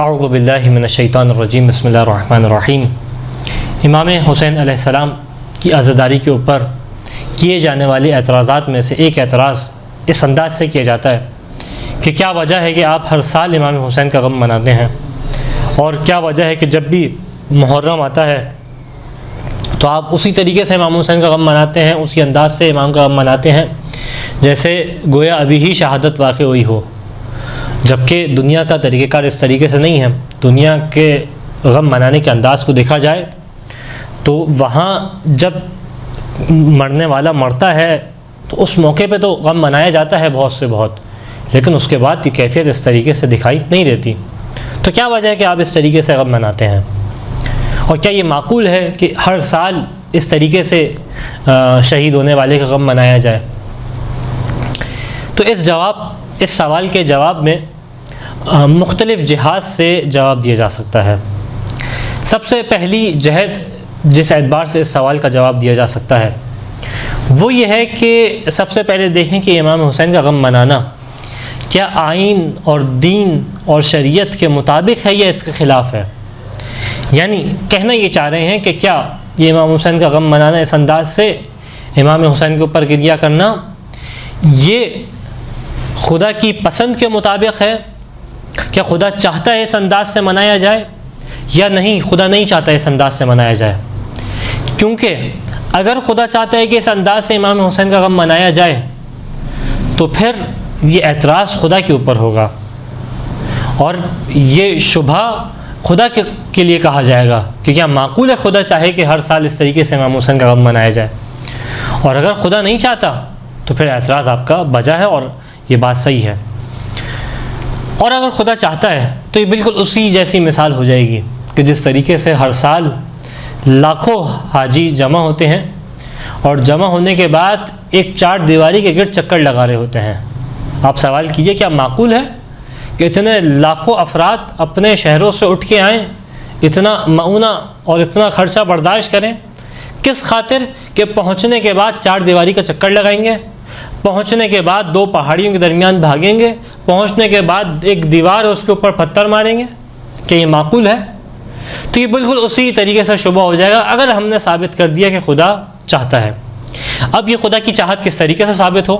اعوذ باللہ من الشیطان الرجیم بسم اللہ الرحمن الرحیم۔ امام حسین علیہ السلام کی عزاداری کے اوپر کیے جانے والے اعتراضات میں سے ایک اعتراض اس انداز سے کیا جاتا ہے کہ کیا وجہ ہے کہ آپ ہر سال امام حسین کا غم مناتے ہیں، اور کیا وجہ ہے کہ جب بھی محرم آتا ہے تو آپ اسی طریقے سے امام حسین کا غم مناتے ہیں، اسی انداز سے امام کا غم مناتے ہیں جیسے گویا ابھی ہی شہادت واقع ہوئی ہو، جبکہ دنیا کا طریقہ کار اس طریقے سے نہیں ہے۔ دنیا کے غم منانے کے انداز کو دیکھا جائے تو وہاں جب مرنے والا مرتا ہے تو اس موقع پہ تو غم منایا جاتا ہے بہت سے بہت، لیکن اس کے بعد کی کیفیت اس طریقے سے دکھائی نہیں دیتی۔ تو کیا وجہ ہے کہ آپ اس طریقے سے غم مناتے ہیں، اور کیا یہ معقول ہے کہ ہر سال اس طریقے سے شہید ہونے والے کا غم منایا جائے؟ تو اس سوال کے جواب میں مختلف جہات سے جواب دیا جا سکتا ہے۔ سب سے پہلی جہت جس اعتبار سے اس سوال کا جواب دیا جا سکتا ہے وہ یہ ہے کہ سب سے پہلے دیکھیں کہ امام حسین کا غم منانا کیا آئین اور دین اور شریعت کے مطابق ہے یا اس کے خلاف ہے۔ یعنی کہنا یہ چاہ رہے ہیں کہ کیا یہ امام حسین کا غم منانا اس انداز سے امام حسین کے اوپر گریہ کرنا یہ خدا کی پسند کے مطابق ہے، کیا خدا چاہتا ہے اس انداز سے منایا جائے یا نہیں، خدا نہیں چاہتا اس انداز سے منایا جائے؟ کیونکہ اگر خدا چاہتا ہے کہ اس انداز سے امام حسین کا غم منایا جائے تو پھر یہ اعتراض خدا کے اوپر ہوگا، اور یہ شبہ خدا کے لیے کہا جائے گا کہ کیا معقول ہے خدا چاہے کہ ہر سال اس طریقے سے امام حسین کا غم منایا جائے؟ اور اگر خدا نہیں چاہتا تو پھر اعتراض آپ کا بجا ہے اور یہ بات صحیح ہے۔ اور اگر خدا چاہتا ہے تو یہ بالکل اسی جیسی مثال ہو جائے گی کہ جس طریقے سے ہر سال لاکھوں حاجی جمع ہوتے ہیں اور جمع ہونے کے بعد ایک چار دیواری کے گرد چکر لگا رہے ہوتے ہیں۔ آپ سوال کیجئے کیا معقول ہے کہ اتنے لاکھوں افراد اپنے شہروں سے اٹھ کے آئیں، اتنا معونہ اور اتنا خرچہ برداشت کریں، کس خاطر کہ پہنچنے کے بعد چار دیواری کا چکر لگائیں گے، پہنچنے کے بعد دو پہاڑیوں کے درمیان بھاگیں گے، پہنچنے کے بعد ایک دیوار اس کے اوپر پتھر ماریں گے؟ کہ یہ معقول ہے؟ تو یہ بالکل اسی طریقے سے شبہ ہو جائے گا اگر ہم نے ثابت کر دیا کہ خدا چاہتا ہے۔ اب یہ خدا کی چاہت کس طریقے سے ثابت ہو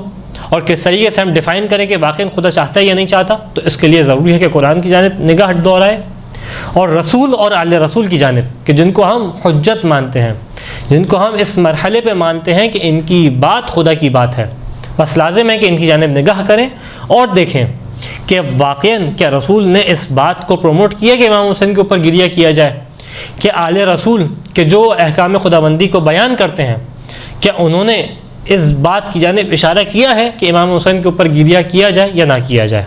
اور کس طریقے سے ہم ڈیفائن کریں کہ واقعی خدا چاہتا ہے یا نہیں چاہتا، تو اس کے لیے ضروری ہے کہ قرآن کی جانب نگاہ دورائے اور رسول اور آل رسول کی جانب، کہ جن کو ہم حجت مانتے ہیں، جن کو ہم اس مرحلے پہ مانتے ہیں کہ ان کی بات خدا کی بات ہے، بس لازم ہے کہ ان کی جانب نگاہ کریں اور دیکھیں کہ واقعاً کیا رسول نے اس بات کو پروموٹ کیا کہ امام حسین کے اوپر گریہ کیا جائے، کہ آل رسول کے جو احکام خداوندی کو بیان کرتے ہیں کیا انہوں نے اس بات کی جانب اشارہ کیا ہے کہ امام حسین کے اوپر گریہ کیا جائے یا نہ کیا جائے۔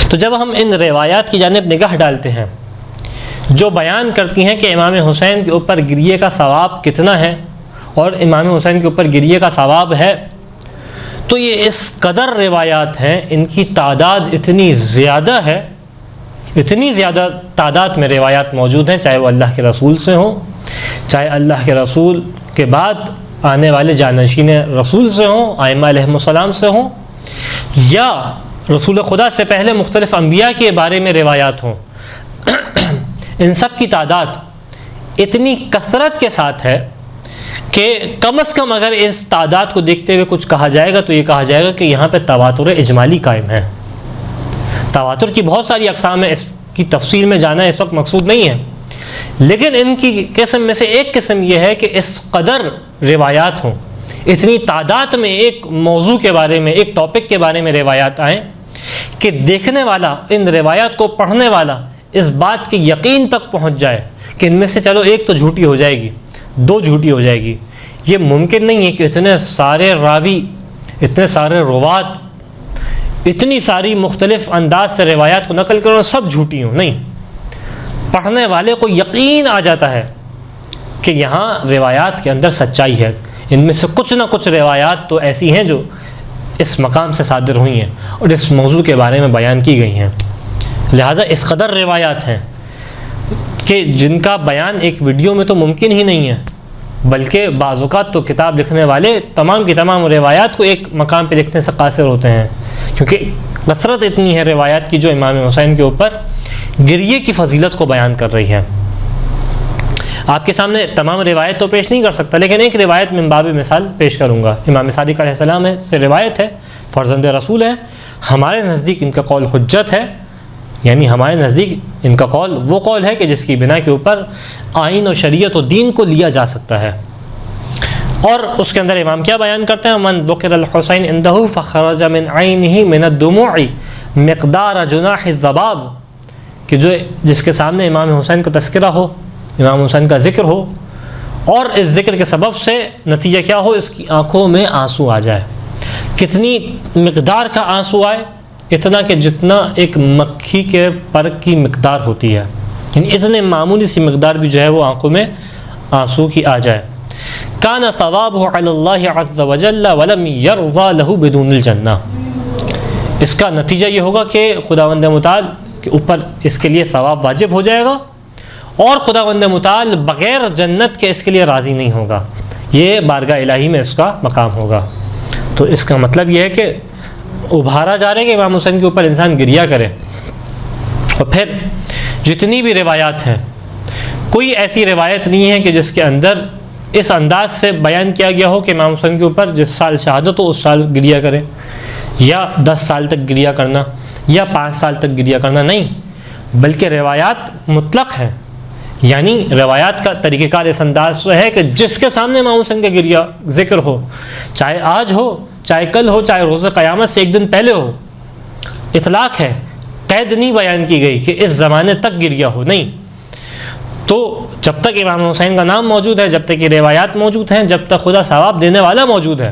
تو جب ہم ان روایات کی جانب نگاہ ڈالتے ہیں جو بیان کرتی ہیں کہ امام حسین کے اوپر گریہ کا ثواب کتنا ہے اور امام حسین کے اوپر گریہ کا ثواب ہے، تو یہ اس قدر روایات ہیں، ان کی تعداد اتنی زیادہ ہے، اتنی زیادہ تعداد میں روایات موجود ہیں، چاہے وہ اللہ کے رسول سے ہوں، چاہے اللہ کے رسول کے بعد آنے والے جانشین رسول سے ہوں، ائمہ علیہم السلام سے ہوں، یا رسول خدا سے پہلے مختلف انبیاء کے بارے میں روایات ہوں۔ ان سب کی تعداد اتنی کثرت کے ساتھ ہے کہ کم از کم اگر اس تعداد کو دیکھتے ہوئے کچھ کہا جائے گا تو یہ کہا جائے گا کہ یہاں پہ تواتر اجمالی قائم ہے۔ تواتر کی بہت ساری اقسام ہیں، اس کی تفصیل میں جانا اس وقت مقصود نہیں ہے، لیکن ان کی قسم میں سے ایک قسم یہ ہے کہ اس قدر روایات ہوں، اتنی تعداد میں ایک موضوع کے بارے میں، ایک ٹاپک کے بارے میں روایات آئیں کہ دیکھنے والا، ان روایات کو پڑھنے والا اس بات کے یقین تک پہنچ جائے کہ ان میں سے چلو ایک تو جھوٹی ہو جائے گی، دو جھوٹی ہو جائے گی۔ یہ ممکن نہیں ہے کہ اتنے سارے راوی، اتنے سارے روات، اتنی ساری مختلف انداز سے روایات کو نقل کریں اور سب جھوٹی ہوں، نہیں۔ پڑھنے والے کو یقین آ جاتا ہے کہ یہاں روایات کے اندر سچائی ہے، ان میں سے کچھ نہ کچھ روایات تو ایسی ہیں جو اس مقام سے صادر ہوئی ہیں اور اس موضوع کے بارے میں بیان کی گئی ہیں۔ لہٰذا اس قدر روایات ہیں کہ جن کا بیان ایک ویڈیو میں تو ممکن ہی نہیں ہے، بلکہ بعض اوقات تو کتاب لکھنے والے تمام کی تمام روایات کو ایک مقام پہ لکھنے سے قاصر ہوتے ہیں، کیونکہ کثرت اتنی ہے روایات کی جو امام حسین کے اوپر گریے کی فضیلت کو بیان کر رہی ہے۔ آپ کے سامنے تمام روایت تو پیش نہیں کر سکتا، لیکن ایک روایت من باب مثال پیش کروں گا۔ امام صادق علیہ السلام سے روایت ہے، فرزند رسول ہے، ہمارے نزدیک ان کا قول حجت ہے، یعنی ہمارے نزدیک ان کا قول وہ قول ہے کہ جس کی بنا کے اوپر آئین و شریعت و دین کو لیا جا سکتا ہے۔ اور اس کے اندر امام کیا بیان کرتے ہیں؟ من ذکر الحسین عنده فخرج من عینہ من الدموع مقدار جناح الذباب، کہ جس کے سامنے امام حسین کا تذکرہ ہو، امام حسین کا ذکر ہو، اور اس ذکر کے سبب سے نتیجہ کیا ہو؟ اس کی آنکھوں میں آنسو آ جائے۔ کتنی مقدار کا آنسو آئے؟ اتنا کہ جتنا ایک مکھی کے پر کی مقدار ہوتی ہے، یعنی اتنے معمولی سی مقدار بھی جو ہے وہ آنکھوں میں آنسو کی آ جائے۔ کان ثوابہ علی اللہ عز وجل ولم یرضى له بدون الجنہ، اس کا نتیجہ یہ ہوگا کہ خداوند متعال کے اوپر اس کے لیے ثواب واجب ہو جائے گا، اور خداوند متعال بغیر جنت کے اس کے لیے راضی نہیں ہوگا، یہ بارگاہ الہی میں اس کا مقام ہوگا۔ تو اس کا مطلب یہ ہے کہ ابھارا جا رہا ہے کہ امام حسین کے اوپر انسان گریہ کرے۔ اور پھر جتنی بھی روایات ہیں، کوئی ایسی روایت نہیں ہے کہ جس کے اندر اس انداز سے بیان کیا گیا ہو کہ امام حسین کے اوپر جس سال شہادت ہو اس سال گریہ کرے، یا 10 سال تک گریہ کرنا، یا 5 سال تک گریہ کرنا، نہیں، بلکہ روایات مطلق ہیں، یعنی روایات کا طریقہ کار اس انداز سے ہے کہ جس کے سامنے امام حسین کا گریہ ذکر ہو، چاہے آج ہو، چاہے کل ہو، چاہے روز قیامت سے ایک دن پہلے ہو، اطلاق ہے، قید نہیں بیان کی گئی کہ اس زمانے تک گریہ ہو، نہیں۔ تو جب تک امام حسین کا نام موجود ہے، جب تک یہ روایات موجود ہیں، جب تک خدا ثواب دینے والا موجود ہے،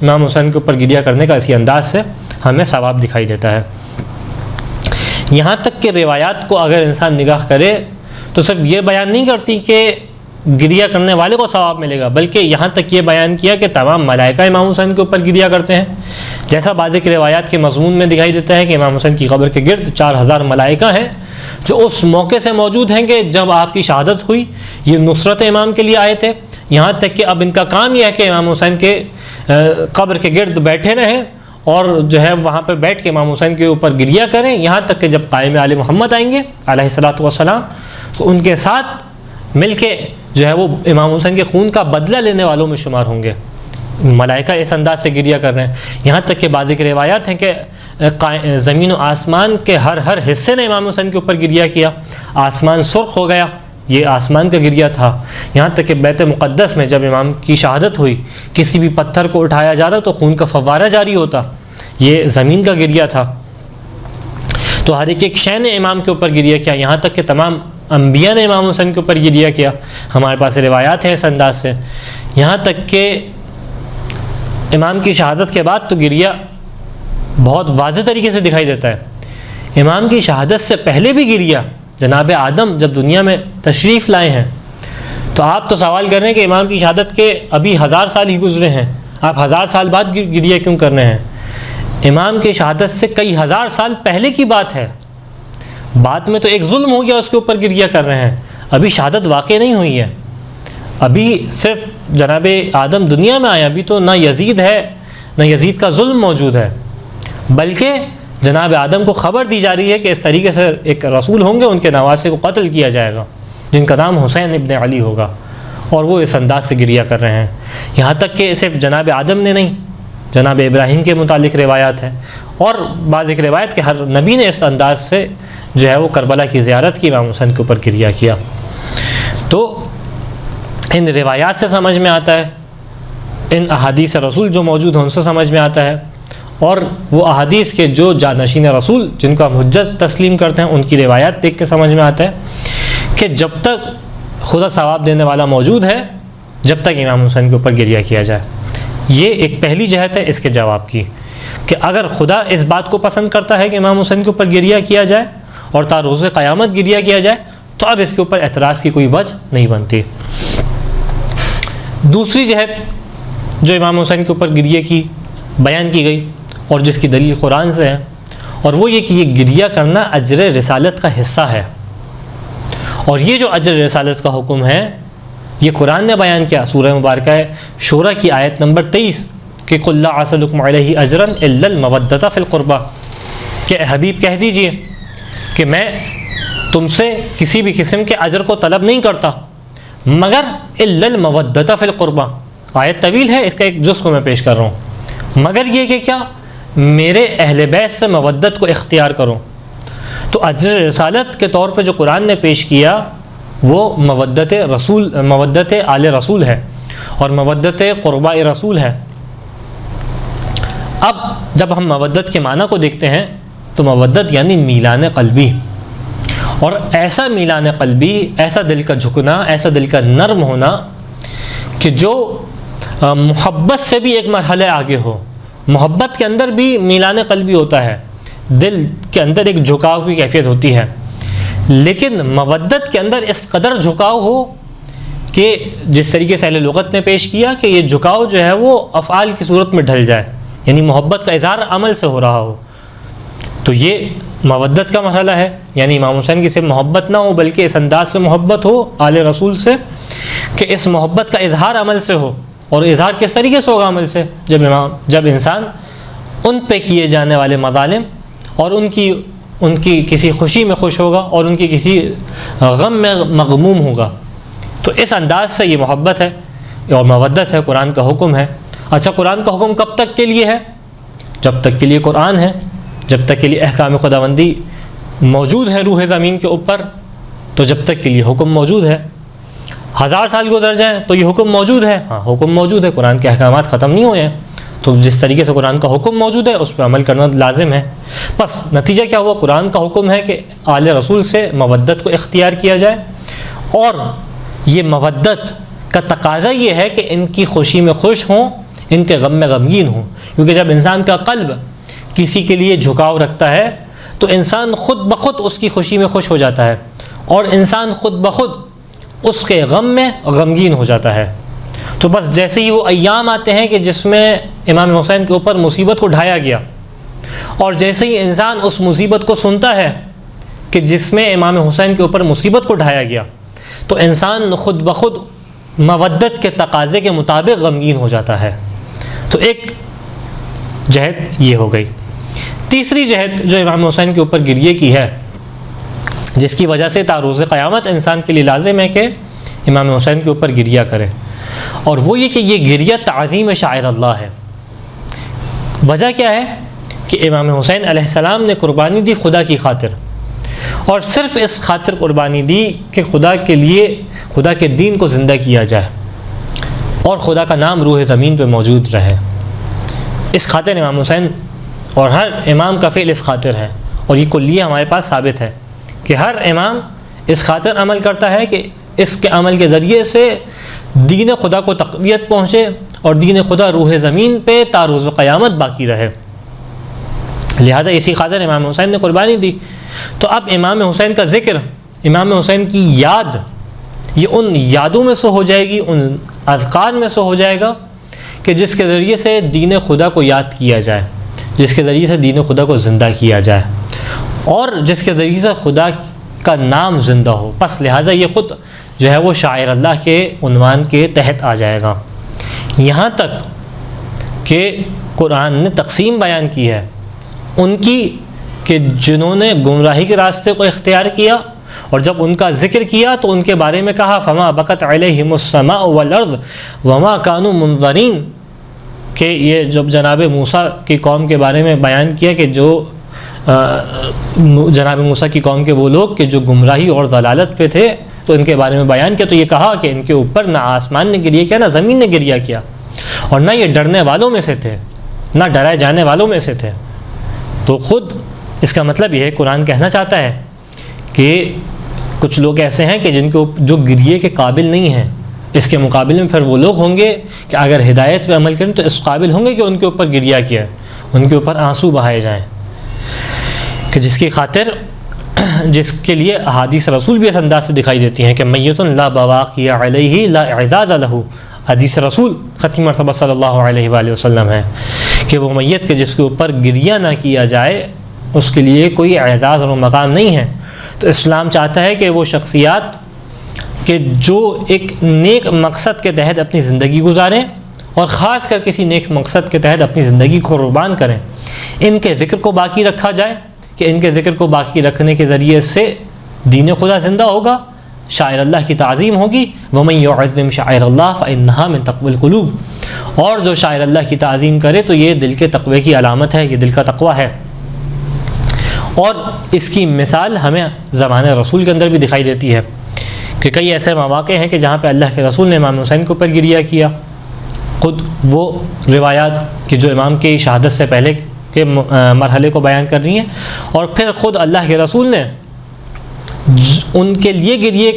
امام حسین کے اوپر گریہ کرنے کا اسی انداز سے ہمیں ثواب دکھائی دیتا ہے۔ یہاں تک کہ روایات کو اگر انسان نگاہ کرے تو صرف یہ بیان نہیں کرتی کہ گریہ کرنے والے کو ثواب ملے گا، بلکہ یہاں تک یہ بیان کیا کہ تمام ملائکہ امام حسین کے اوپر گریہ کرتے ہیں، جیسا بعض کی روایات کے مضمون میں دکھائی دیتا ہے کہ امام حسین کی قبر کے گرد 4000 ملائکہ ہیں جو اس موقع سے موجود ہیں کہ جب آپ کی شہادت ہوئی، یہ نصرت امام کے لیے آئے تھے، یہاں تک کہ اب ان کا کام یہ ہے کہ امام حسین کے قبر کے گرد بیٹھے رہیں اور جو ہے وہاں پہ بیٹھ کے امام حسین کے اوپر گریہ کریں، یہاں تک کہ جب قائم آل محمد آئیں گے علیہ الصلوۃ والسلام تو ان کے ساتھ مل کے جو ہے وہ امام حسین کے خون کا بدلہ لینے والوں میں شمار ہوں گے۔ ملائکہ اس انداز سے گریہ کر رہے ہیں، یہاں تک کہ بعض کی روایات ہیں کہ زمین و آسمان کے ہر حصے نے امام حسین کے اوپر گریہ کیا، آسمان سرخ ہو گیا، یہ آسمان کا گریہ تھا۔ یہاں تک کہ بیت مقدس میں جب امام کی شہادت ہوئی، کسی بھی پتھر کو اٹھایا جاتا تو خون کا فوارہ جاری ہوتا، یہ زمین کا گریہ تھا۔ تو ہر ایک شے نے امام کے اوپر گریہ کیا، یہاں تک کہ تمام انبیاء نے امام حسین کے اوپر گریہ کیا، ہمارے پاس روایات ہیں اس انداز سے۔ یہاں تک کہ امام کی شہادت کے بعد تو گریہ بہت واضح طریقے سے دکھائی دیتا ہے۔ امام کی شہادت سے پہلے بھی گریہ، جناب آدم جب دنیا میں تشریف لائے ہیں تو آپ تو سوال کر رہے ہیں کہ امام کی شہادت کے ابھی 1000 سال ہی گزرے ہیں، آپ 1000 سال بعد گریہ کیوں کر رہے ہیں؟ امام کی شہادت سے کئی ہزار سال پہلے کی بات ہے، بعد میں تو ایک ظلم ہو گیا، اس کے اوپر گریہ کر رہے ہیں، ابھی شہادت واقع نہیں ہوئی ہے، ابھی صرف جناب آدم دنیا میں آیا، ابھی تو نہ یزید ہے، نہ یزید کا ظلم موجود ہے، بلکہ جناب آدم کو خبر دی جا رہی ہے کہ اس طریقے سے ایک رسول ہوں گے، ان کے نواسے کو قتل کیا جائے گا جن کا نام حسین ابن علی ہوگا، اور وہ اس انداز سے گریہ کر رہے ہیں۔ یہاں تک کہ صرف جناب آدم نے نہیں، جناب ابراہیم کے متعلق روایات ہیں، اور بعض ایک روایت کہ ہر نبی نے اس انداز سے جو ہے وہ کربلا کی زیارت کی، امام حسین کے اوپر گریہ کیا۔ تو ان روایات سے سمجھ میں آتا ہے، ان احادیث رسول جو موجود ہیں ان سے سمجھ میں آتا ہے، اور وہ احادیث کے جو جانشین رسول جن کو ہم حجت تسلیم کرتے ہیں ان کی روایات دیکھ کے سمجھ میں آتا ہے کہ جب تک خدا ثواب دینے والا موجود ہے، جب تک امام حسین کے اوپر گریہ کیا جائے۔ یہ ایک پہلی جہت ہے اس کے جواب کی، کہ اگر خدا اس بات کو پسند کرتا ہے کہ امام حسین کے اوپر گریہ کیا جائے اور تا روز قیامت گریہ کیا جائے تو اب اس کے اوپر اعتراض کی کوئی وجہ نہیں بنتی۔ دوسری جہت جو امام حسین کے اوپر گریہ کی بیان کی گئی اور جس کی دلیل قرآن سے ہے، اور وہ یہ کہ یہ گریہ کرنا اجر رسالت کا حصہ ہے، اور یہ جو اجر رسالت کا حکم ہے یہ قرآن نے بیان کیا، سورہ مبارکہ شورى کی آیت نمبر 23 کہ قُلْ لَا أَسْأَلُكُمْ عَلَيْهِ أَجْرًا إِلَّا الْمَوَدَّةَ فِي الْقُرْبَى، کہ حبیب کہہ دیجئے کہ میں تم سے کسی بھی قسم کے اجر کو طلب نہیں کرتا مگر الا المودۃ فی القربہ. آیت طویل ہے، اس کا ایک جز کو میں پیش کر رہا ہوں. مگر یہ کہ کیا میرے اہل بیت سے مودت کو اختیار کرو. تو اجر رسالت کے طور پہ جو قرآن نے پیش کیا وہ مودت آل رسول ہے اور مودت قرباء رسول ہے. اب جب ہم مودت کے معنی کو دیکھتے ہیں تو مودت یعنی میلان قلبی، اور ایسا میلان قلبی، ایسا دل کا جھکنا، ایسا دل کا نرم ہونا کہ جو محبت سے بھی ایک مرحلے آگے ہو. محبت کے اندر بھی میلان قلبی ہوتا ہے، دل کے اندر ایک جھکاؤ کی کیفیت ہوتی ہے، لیکن مودت کے اندر اس قدر جھکاؤ ہو کہ جس طریقے سے اہل لغت نے پیش کیا کہ یہ جھکاؤ جو ہے وہ افعال کی صورت میں ڈھل جائے، یعنی محبت کا اظہار عمل سے ہو رہا ہو. تو یہ مودت کا مرحلہ ہے، یعنی امام حسین کی صرف محبت نہ ہو بلکہ اس انداز سے محبت ہو آل رسول سے کہ اس محبت کا اظہار عمل سے ہو. اور اظہار کس طریقے سے ہوگا عمل سے؟ جب انسان ان پہ کیے جانے والے مظالم اور ان کی کسی خوشی میں خوش ہوگا اور ان کی کسی غم میں مغموم ہوگا. تو اس انداز سے یہ محبت ہے اور مودت ہے، قرآن کا حکم ہے. اچھا، قرآن کا حکم کب تک کے لیے ہے؟ جب تک کے لیے قرآن ہے، جب تک کے لیے احکام خداوندی موجود ہے روح زمین کے اوپر، تو جب تک کے لیے حکم موجود ہے. 1000 سال گزر جائیں تو یہ حکم موجود ہے. ہاں، حکم موجود ہے، قرآن کے احکامات ختم نہیں ہوئے ہیں. تو جس طریقے سے قرآن کا حکم موجود ہے اس پہ عمل کرنا لازم ہے. بس نتیجہ کیا ہوا؟ قرآن کا حکم ہے کہ آل رسول سے مودت کو اختیار کیا جائے، اور یہ مودت کا تقاضا یہ ہے کہ ان کی خوشی میں خوش ہوں، ان کے غم میں غمگین ہوں. کیونکہ جب انسان کا قلب کسی کے لیے جھکاؤ رکھتا ہے تو انسان خود بخود اس کی خوشی میں خوش ہو جاتا ہے، اور انسان خود بخود اس کے غم میں غمگین ہو جاتا ہے. تو بس جیسے ہی وہ ایام آتے ہیں کہ جس میں امام حسین کے اوپر مصیبت کو ڈھایا گیا، اور جیسے ہی انسان اس مصیبت کو سنتا ہے کہ جس میں امام حسین کے اوپر مصیبت کو ڈھایا گیا، تو انسان خود بخود مودت کے تقاضے کے مطابق غمگین ہو جاتا ہے. تو ایک جہت یہ ہو گئی. تیسری جہت جو امام حسین کے اوپر گریے کی ہے، جس کی وجہ سے تا روز قیامت انسان کے لیے لازم ہے کہ امام حسین کے اوپر گریہ کرے، اور وہ یہ کہ یہ گریہ تعظیم شاعر اللہ ہے. وجہ کیا ہے کہ امام حسین علیہ السلام نے قربانی دی خدا کی خاطر، اور صرف اس خاطر قربانی دی کہ خدا کے لیے، خدا کے دین کو زندہ کیا جائے اور خدا کا نام روح زمین پہ موجود رہے. اس خاطر امام حسین، اور ہر امام کا فعل اس خاطر ہے، اور یہ کلیہ ہمارے پاس ثابت ہے کہ ہر امام اس خاطر عمل کرتا ہے کہ اس کے عمل کے ذریعے سے دین خدا کو تقویت پہنچے اور دین خدا روح زمین پہ تا روز قیامت باقی رہے. لہذا اسی خاطر امام حسین نے قربانی دی. تو اب امام حسین کا ذکر، امام حسین کی یاد، یہ ان یادوں میں سے ہو جائے گی، ان اذکار میں سے ہو جائے گا کہ جس کے ذریعے سے دین خدا کو یاد کیا جائے، جس کے ذریعے سے دین خدا کو زندہ کیا جائے، اور جس کے ذریعے سے خدا کا نام زندہ ہو. پس لہٰذا یہ خود جو ہے وہ شاعر اللہ کے عنوان کے تحت آ جائے گا. یہاں تک کہ قرآن نے تقسیم بیان کی ہے ان کی کہ جنہوں نے گمراہی کے راستے کو اختیار کیا، اور جب ان کا ذکر کیا تو ان کے بارے میں کہا فما بکت علیہم السماء والارض وما كانوا منظرین، کہ یہ جب جناب موسیٰ کی قوم کے بارے میں بیان کیا کہ جو جناب موسیٰ کی قوم کے وہ لوگ کہ جو گمراہی اور ضلالت پہ تھے، تو ان کے بارے میں بیان کیا تو یہ کہا کہ ان کے اوپر نہ آسمان نے گریہ کیا نہ زمین نے گریہ کیا، اور نہ یہ ڈرنے والوں میں سے تھے نہ ڈرائے جانے والوں میں سے تھے. تو خود اس کا مطلب یہ ہے قرآن کہنا چاہتا ہے کہ کچھ لوگ ایسے ہیں کہ جن کو جو گریے کے قابل نہیں ہیں، اس کے مقابلے میں پھر وہ لوگ ہوں گے کہ اگر ہدایت پہ عمل کریں تو اس قابل ہوں گے کہ ان کے اوپر گریہ کیا، ان کے اوپر آنسو بہائے جائیں، کہ جس کی خاطر، جس کے لیے احادیث رسول بھی اس انداز سے دکھائی دیتی ہیں کہ میت لا بواقی علیہ لا اعزاز لہ. حدیث رسول ختم مرتبہ صلی اللہ علیہ وآلہ وسلم ہے کہ وہ میت کے جس کے اوپر گریہ نہ کیا جائے اس کے لیے کوئی اعزاز اور مقام نہیں ہے. تو اسلام چاہتا ہے کہ وہ شخصیات کہ جو ایک نیک مقصد کے تحت اپنی زندگی گزاریں اور خاص کر کسی نیک مقصد کے تحت اپنی زندگی کو قربان کریں، ان کے ذکر کو باقی رکھا جائے کہ ان کے ذکر کو باقی رکھنے کے ذریعے سے دین خدا زندہ ہوگا، شاعر اللہ کی تعظیم ہوگی، وَمَن يُعَظِّمْ شَعَائِرَ اللَّهِ فَإِنَّهَا مِن تَقْوَى الْقُلُوبِ، اور جو شاعر اللہ کی تعظیم کرے تو یہ دل کے تقوی کی علامت ہے، یہ دل کا تقوی ہے۔ اور اس کی مثال ہمیں زمانہ رسول کے اندر بھی دکھائی دیتی ہے کہ کئی ایسے مواقع ہیں کہ جہاں پہ اللہ کے رسول نے امام حسین کے اوپر گریہ کیا، خود وہ روایات کہ جو امام کی شہادت سے پہلے کے مرحلے کو بیان کر رہی ہیں، اور پھر خود اللہ کے رسول نے ان کے لیے گریے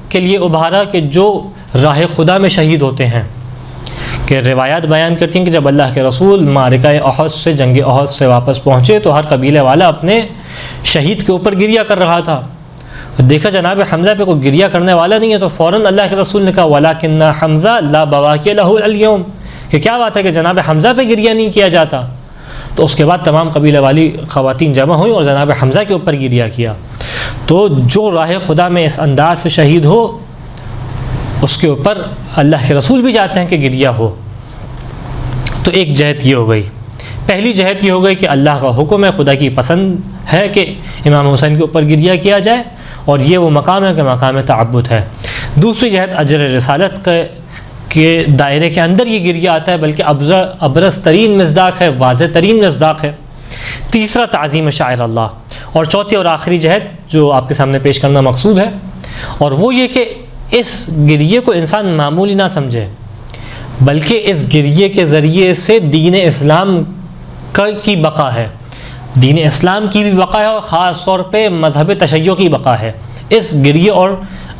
کے لیے ابھارا کہ جو راہ خدا میں شہید ہوتے ہیں، کہ روایات بیان کرتی ہیں کہ جب اللہ کے رسول معرکہ احد سے، جنگ احد سے واپس پہنچے تو ہر قبیلے والا اپنے شہید کے اوپر گریہ کر رہا تھا، دیکھا جناب حمزہ پہ کوئی گریہ کرنے والا نہیں ہے تو فوراً اللہ کے رسول نے کہا وَلَكِنَّ حَمْزَةَ لَا بَوَاكِيَ لَهُ الْيَوْمَ، کہ کیا بات ہے کہ جناب حمزہ پہ گریہ نہیں کیا جاتا۔ تو اس کے بعد تمام قبیلے والی خواتین جمع ہوئیں اور جناب حمزہ کے اوپر گریہ کیا۔ تو جو راہ خدا میں اس انداز سے شہید ہو اس کے اوپر اللہ کے رسول بھی چاہتے ہیں کہ گریہ ہو۔ تو ایک جہت یہ ہو گئی، پہلی جہت یہ ہو گئی کہ اللہ کا حکم ہے، خدا کی پسند ہے کہ امام حسین کے اوپر گریہ کیا جائے، اور یہ وہ مقام ہے کہ مقام تعبد ہے۔ دوسری جہت اجر رسالت کے دائرے کے اندر یہ گریہ آتا ہے، بلکہ ابرز ترین مصداق ہے، واضح ترین مصداق ہے۔ تیسرا تعظیم شاعر اللہ، اور چوتھی اور آخری جہت جو آپ کے سامنے پیش کرنا مقصود ہے، اور وہ یہ کہ اس گریے کو انسان معمولی نہ سمجھے، بلکہ اس گریے کے ذریعے سے دین اسلام کی بقا ہے، دین اسلام کی بھی بقا ہے، اور خاص طور پہ مذہب تشیع کی بقا ہے اس گریے اور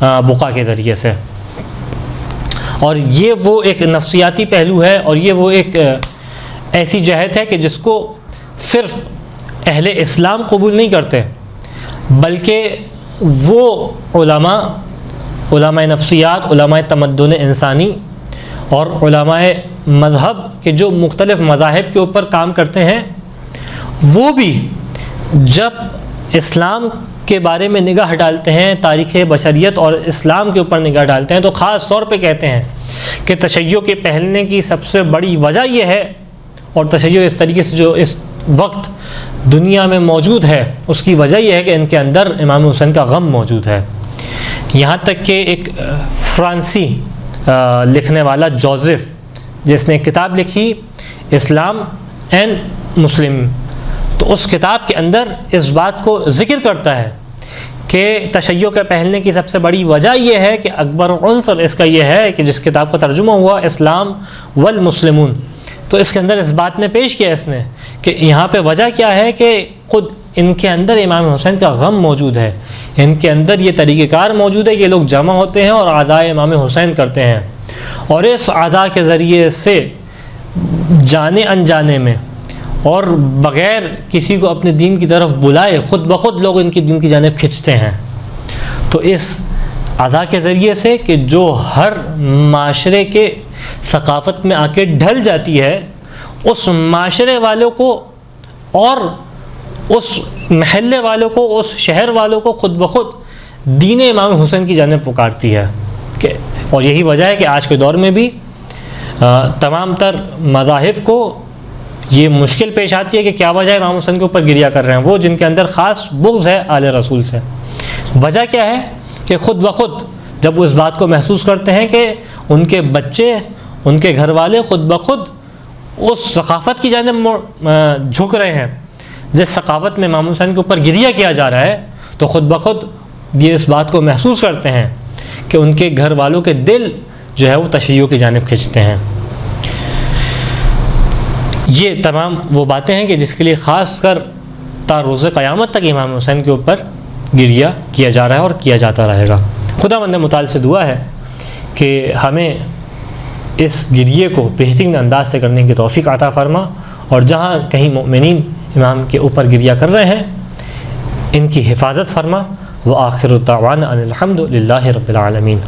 بقا کے ذریعے سے۔ اور یہ وہ ایک نفسیاتی پہلو ہے، اور یہ وہ ایک ایسی جہت ہے کہ جس کو صرف اہل اسلام قبول نہیں کرتے، بلکہ وہ علماء نفسیات، علماء تمدن انسانی اور علماء مذہب کے جو مختلف مذاہب کے اوپر کام کرتے ہیں، وہ بھی جب اسلام کے بارے میں نگاہ ڈالتے ہیں، تاریخ بشریت اور اسلام کے اوپر نگاہ ڈالتے ہیں، تو خاص طور پہ کہتے ہیں کہ تشیع کے پھیلنے کی سب سے بڑی وجہ یہ ہے، اور تشیع اس طریقے سے جو اس وقت دنیا میں موجود ہے اس کی وجہ یہ ہے کہ ان کے اندر امام حسین کا غم موجود ہے۔ یہاں تک کہ ایک فرانسی لکھنے والا جوزف، جس نے ایک کتاب لکھی اسلام اینڈ مسلم، تو اس کتاب کے اندر اس بات کو ذکر کرتا ہے کہ تشیع کے پھیلنے کی سب سے بڑی وجہ یہ ہے کہ اکبر عنصر اس کا یہ ہے کہ جس کتاب کا ترجمہ ہوا اسلام والمسلمون، تو اس کے اندر اس بات نے پیش کیا اس نے کہ یہاں پہ وجہ کیا ہے کہ خود ان کے اندر امام حسین کا غم موجود ہے، ان کے اندر یہ طریقہ کار موجود ہے، یہ لوگ جمع ہوتے ہیں اور عزائے امام حسین کرتے ہیں، اور اس عزا کے ذریعے سے جانے انجانے میں اور بغیر کسی کو اپنے دین کی طرف بلائے خود بخود لوگ ان کی دین کی جانب کھنچتے ہیں۔ تو اس عزا کے ذریعے سے کہ جو ہر معاشرے کے ثقافت میں آ کے ڈھل جاتی ہے، اس معاشرے والوں کو اور اس محلے والوں کو، اس شہر والوں کو خود بخود دین امام حسین کی جانب پکارتی ہے کہ، اور یہی وجہ ہے کہ آج کے دور میں بھی تمام تر مذاہب کو یہ مشکل پیش آتی ہے کہ کیا وجہ امام حسین کے اوپر گریہ کر رہے ہیں، وہ جن کے اندر خاص بغض ہے آل رسول سے۔ وجہ کیا ہے کہ خود بخود جب وہ اس بات کو محسوس کرتے ہیں کہ ان کے بچے، ان کے گھر والے خود بخود اس ثقافت کی جانب جھک رہے ہیں جس ثقافت میں امام حسین کے اوپر گریہ کیا جا رہا ہے، تو خود بخود یہ اس بات کو محسوس کرتے ہیں کہ ان کے گھر والوں کے دل جو ہے وہ تشیع کی جانب کھنچتے ہیں۔ یہ تمام وہ باتیں ہیں کہ جس کے لیے خاص کر تا روز قیامت تک امام حسین کے اوپر گریہ کیا جا رہا ہے اور کیا جاتا رہے گا۔ خداوند متعال سے دعا ہے کہ ہمیں اس گریے کو بہترین انداز سے کرنے کی توفیق عطا فرما، اور جہاں کہیں مومنین امام کے اوپر گریہ کر رہے ہیں ان کی حفاظت فرما۔ وآخر الدعوانا ان الحمد للہ رب العالمین۔